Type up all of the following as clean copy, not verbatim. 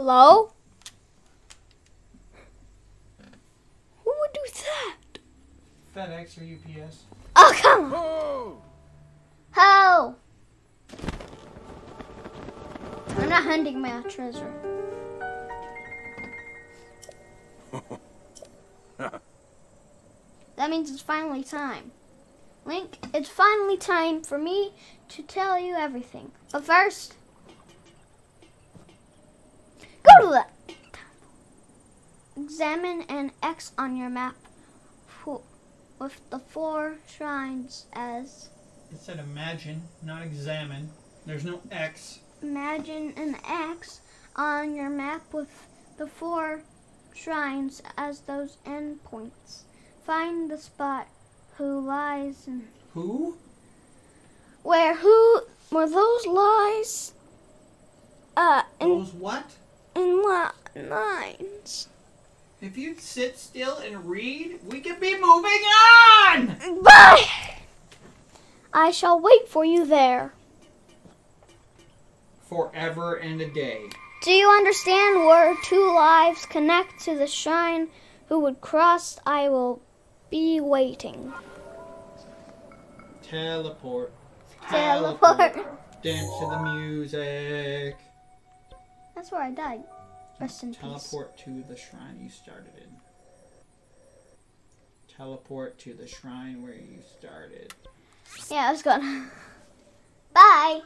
Hello? Who would do that? FedEx or UPS? Oh, come on. How? I'm not hunting my treasure. That means it's finally time. Link, it's finally time for me to tell you everything. But first, go to that. Examine an X on your map with the 4 shrines as... It said imagine, not examine. There's no X. Imagine an X on your map with the 4 shrines as those endpoints. Find the spot who lies in... Who? Where those lies... Those what? In lines. If you'd sit still and read, we could be moving on! Bye! I shall wait for you there. Forever and a day. Do you understand where 2 lives connect to the shrine who would cross? I will be waiting. Teleport. Teleport. Dance to the music. That's where I died. Rest in peace. Teleport to the shrine you started in. Teleport to the shrine where you started. Yeah, I was gone. Bye.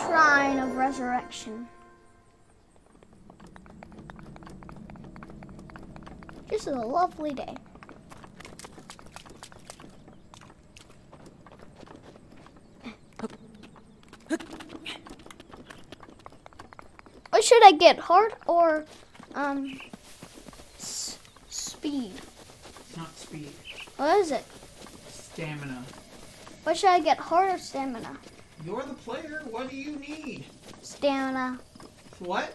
Shrine of Resurrection. This is a lovely day. What should I get, heart or speed? It's not speed. What is it? Stamina. What should I get, heart or stamina? You're the player. What do you need? Stamina. What?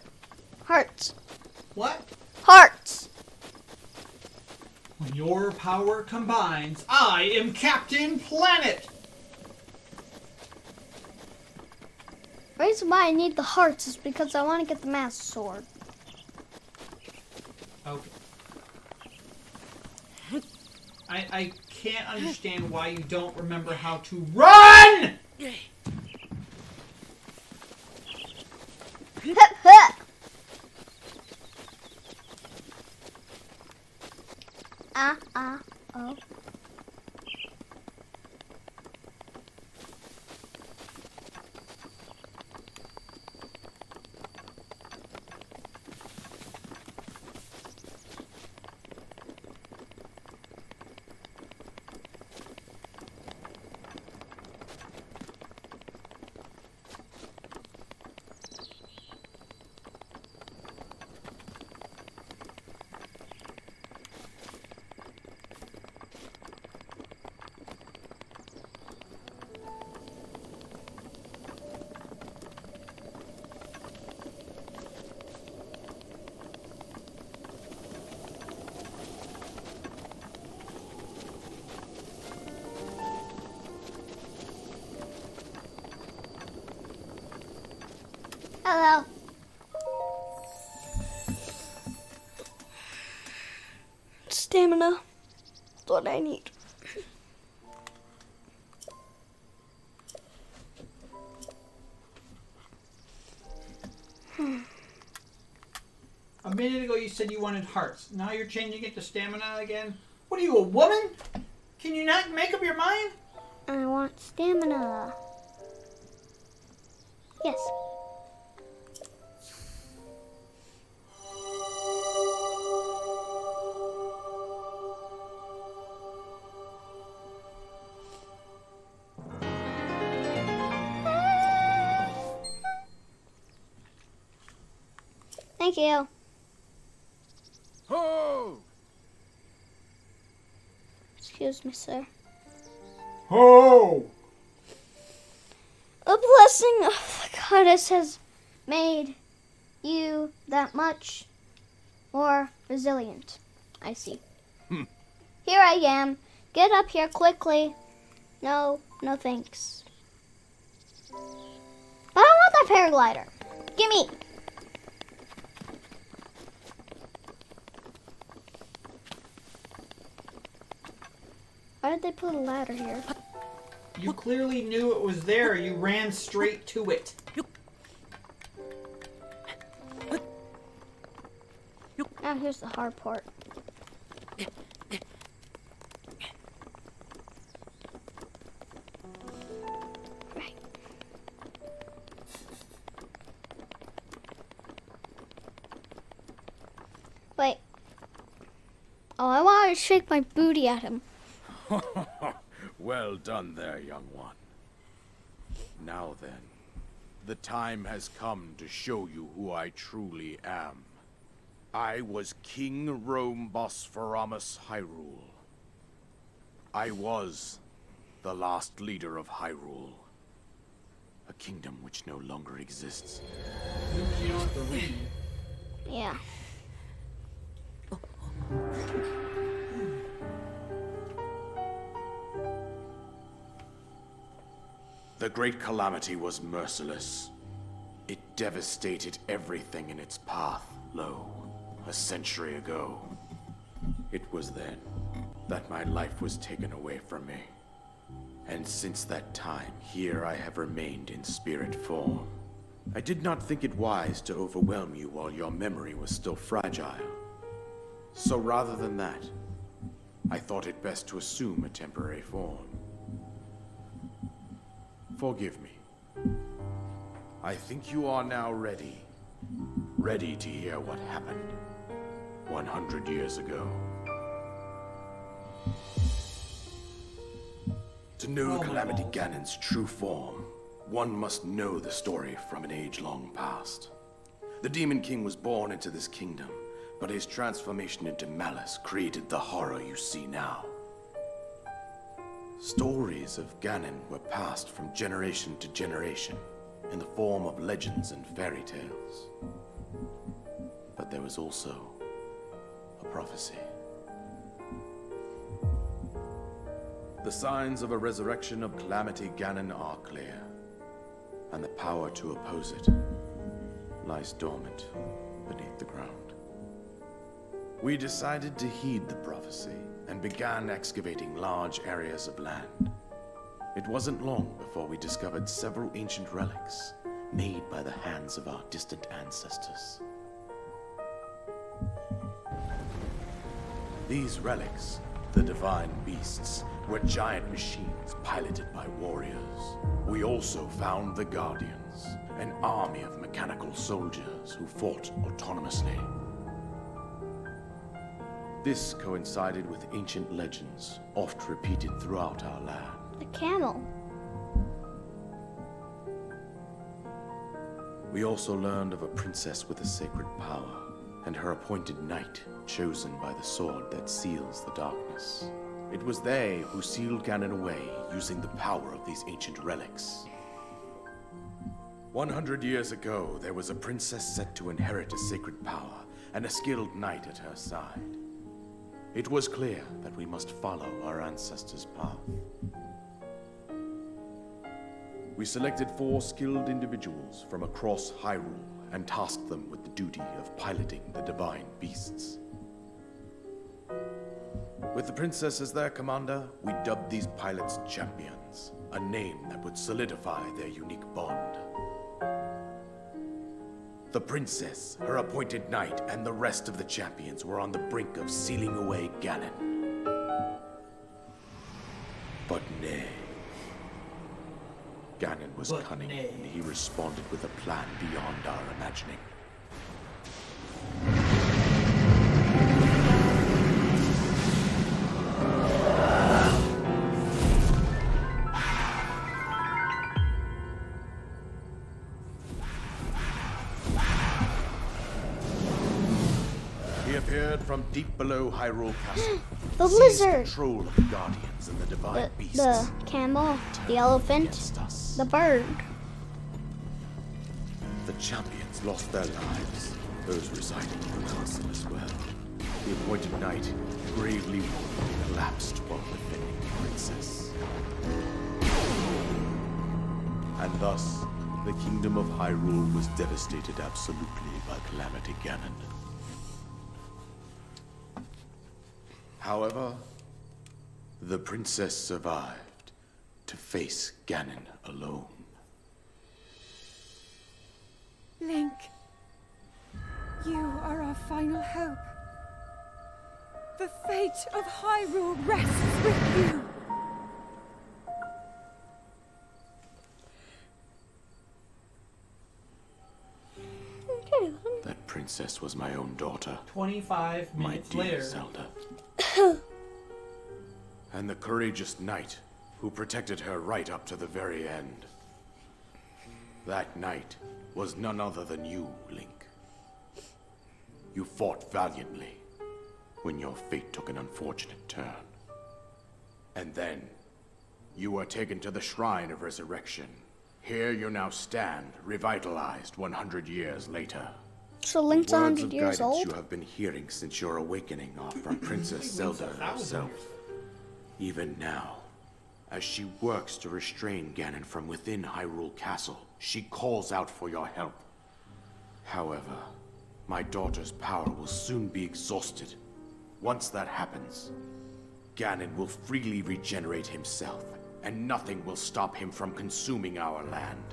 Hearts. What? Hearts. When your power combines, I am Captain Planet! The reason why I need the hearts is because I want to get the master sword. Okay. I can't understand why you don't remember how to RUN! Oh. Hello. Stamina. That's what I need. A minute ago you said you wanted hearts. Now you're changing it to stamina again? What are you, a woman? Can you not make up your mind? I want stamina. Yes. Thank you. Ho! Excuse me, sir. Ho! The blessing of the goddess has made you that much more resilient. I see. Here I am. Get up here quickly. No thanks. I don't want that paraglider. Gimme. Why did they put a ladder here? You clearly knew it was there. You ran straight to it. Now here's the hard part. Right. Wait. Oh, I want to shake my booty at him. Well done there, young one. Now then, the time has come to show you who I truly am. I was King Rome Bosphorus Hyrule. I was the last leader of Hyrule, a kingdom which no longer exists. You don't have to read. Yeah. The Great Calamity was merciless. It devastated everything in its path, lo, a century ago. It was then that my life was taken away from me. And since that time, here I have remained in spirit form. I did not think it wise to overwhelm you while your memory was still fragile. So rather than that, I thought it best to assume a temporary form. Forgive me. I think you are now ready. Ready to hear what happened 100 years ago. To know Calamity Ganon's true form, one must know the story from an age-long past. The Demon King was born into this kingdom, but his transformation into malice created the horror you see now. Stories of Ganon were passed from generation to generation in the form of legends and fairy tales. But there was also a prophecy. The signs of a resurrection of Calamity Ganon are clear, and the power to oppose it lies dormant beneath the ground. We decided to heed the prophecy and began excavating large areas of land. It wasn't long before we discovered several ancient relics made by the hands of our distant ancestors. These relics, the divine beasts, were giant machines piloted by warriors. We also found the Guardians, an army of mechanical soldiers who fought autonomously. This coincided with ancient legends, oft repeated throughout our land. The camel. We also learned of a princess with a sacred power, and her appointed knight, chosen by the sword that seals the darkness. It was they who sealed Ganon away using the power of these ancient relics. 100 years ago, there was a princess set to inherit a sacred power, and a skilled knight at her side. It was clear that we must follow our ancestors' path. We selected 4 skilled individuals from across Hyrule and tasked them with the duty of piloting the divine beasts. With the princess as their commander, we dubbed these pilots champions, a name that would solidify their unique bond. The princess, her appointed knight, and the rest of the champions were on the brink of sealing away Ganon. But nay. Ganon was cunning, and he responded with a plan beyond our imagining. He appeared from deep below Hyrule Castle. The seized lizard. Control of the Guardians and the divine beasts. The camel. The elephant. Against us. The bird. champions lost their lives, those residing in the castle as well. The appointed knight, bravely wounded, collapsed while defending the princess. And thus, the kingdom of Hyrule was devastated absolutely by Calamity Ganon. However, the princess survived to face Ganon alone. Link, you are our final hope. The fate of Hyrule rests with you. Okay. That princess was my own daughter, 25 my minutes dear later. Zelda. And the courageous knight who protected her right up to the very end. That knight was none other than you, Link. You fought valiantly when your fate took an unfortunate turn. And then, you were taken to the Shrine of Resurrection. Here you now stand, revitalized 100 years later. So Link's The words 100 of years guidance old? you have been hearing since your awakening are from Princess Zelda herself. Even now, as she works to restrain Ganon from within Hyrule Castle, she calls out for your help. However, my daughter's power will soon be exhausted. Once that happens, Ganon will freely regenerate himself, and nothing will stop him from consuming our land.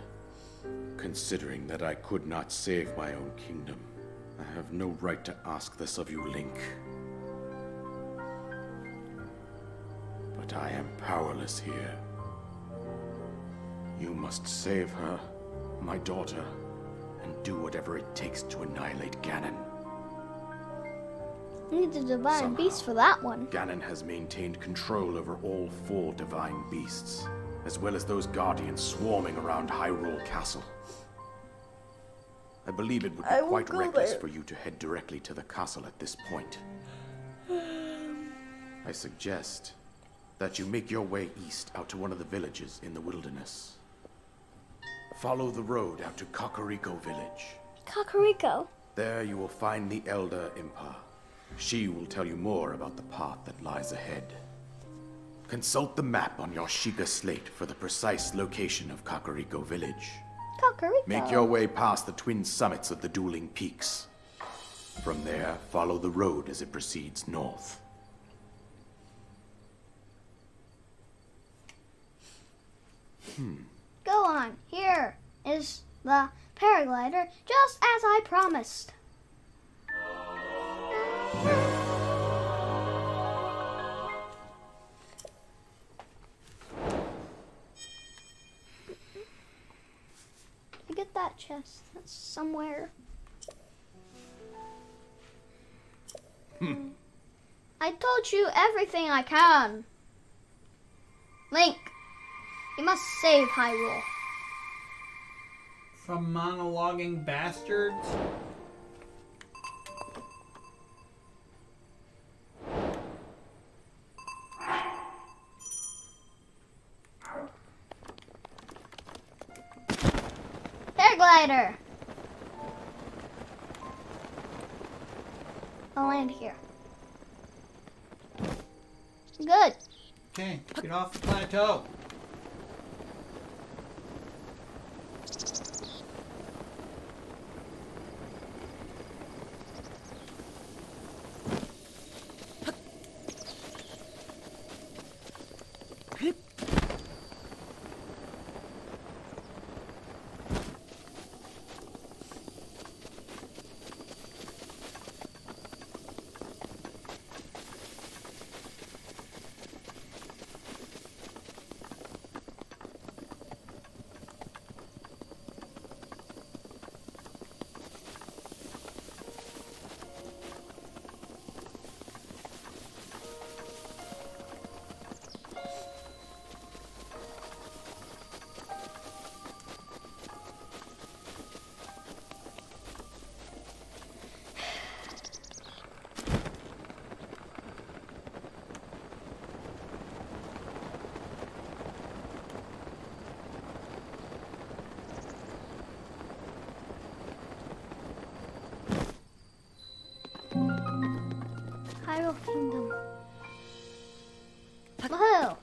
Considering that I could not save my own kingdom, I have no right to ask this of you, Link. But I am powerless here. You must save her, my daughter, and do whatever it takes to annihilate Ganon. You need the divine Somehow, beast for that one. Ganon has maintained control over all 4 divine beasts, as well as those guardians swarming around Hyrule Castle. I believe it would be quite reckless for you to head directly to the castle at this point. I suggest that you make your way east out to one of the villages in the wilderness. Follow the road out to Kakariko Village. Kakariko. There you will find the Elder Impa. She will tell you more about the path that lies ahead. Consult the map on your Sheikah slate for the precise location of Kakariko Village. Kakariko. Make your way past the twin summits of the dueling peaks. From there, follow the road as it proceeds north. Go on. Here is the paraglider, just as I promised. I get that chest. That's somewhere. I told you everything I can. Link, you must save Hyrule. From monologuing bastards? Paraglider. I'll land here. Good. Okay, get off the plateau. Hyrule Kingdom. Woohoo!